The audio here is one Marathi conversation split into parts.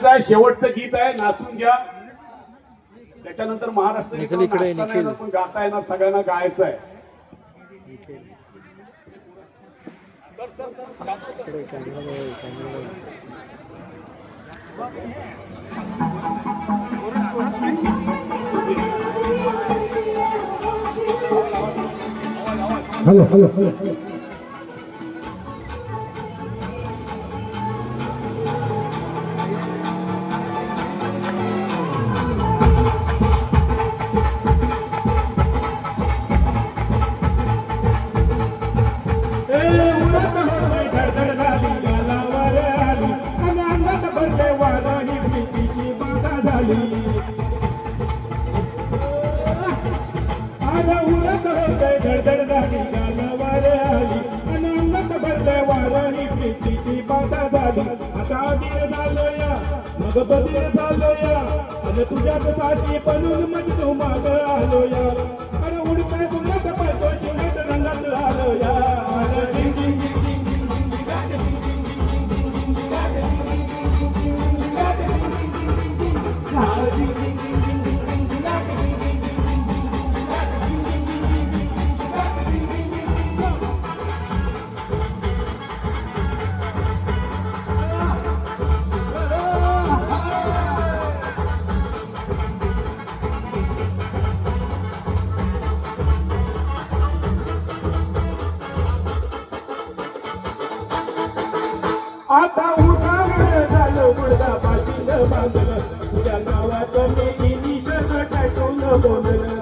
नाचायचं आहे, शेवटचं गीत आहे, नाचून घ्या. त्याच्यानंतर महाराष्ट्र पण गाता येणार, सगळ्यांना गायचं आहे. हॅलो हॅलो हॅलो मग बदल झालो या आणि तुझ्यासाठी बनून मग तू माग आलो या. अरे उडकाय गुलाब पाहतो चिवट रंगात आलो या. आता उठावर झालो गुडगा पाटील बांधलं तुझ्या नावाचं मी निशा टाकून बोललं.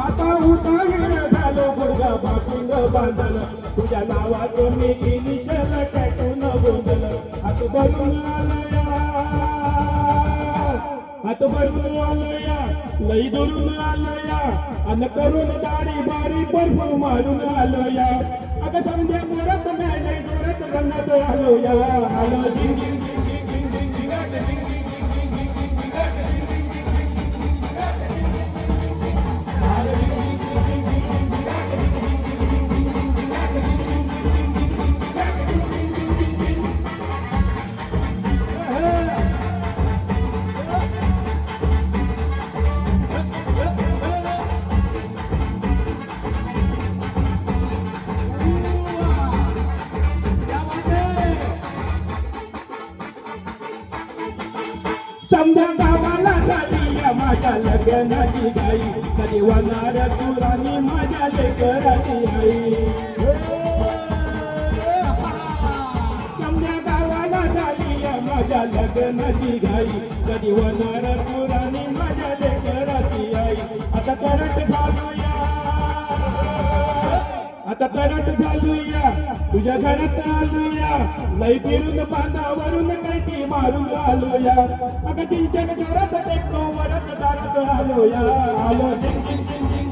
आता उठावर झालो गुडगा पाटील बांधलं तुझ्या नावाचं मी निशा टाकून बोललं. हात भरून आलं या, हात भरून आलं या, लई दुरून आलं या, अन करून दाढी बारी बर्फ मारून आलो या. अगं समजा मोरत नाही लई जोरात रंगात आलो या. आलो झिंग झिंग झिंग झिंग झिंग झिंग झिंग समजा गावाला झाली या माझ्या लग्नाची गाई. कधी होणार तुरानी माझ्या लेकराची आई. समजा गावाला झाली या माझ्या लग्नाची गाई. कधी होणार तुरानी माझ्या लेकराची आई. आता करट झालूया, आता करट झालूया, तुझ्या घरात आलूया. लई फिरून बांधावरून काही मारून आलोया. अगं तिच्या जोरात टेकलो वरत दारात आलोया. आलो झिंग झिंग झिंग झिंग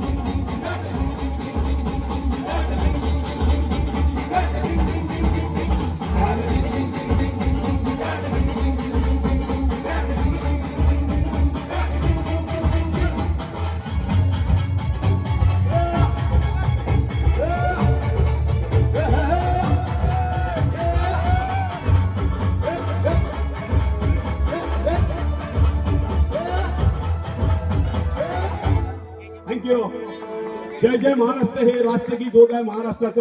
थँक्यू. जय जय महाराष्ट्र हे राष्ट्रगीत होत आहे महाराष्ट्राचं.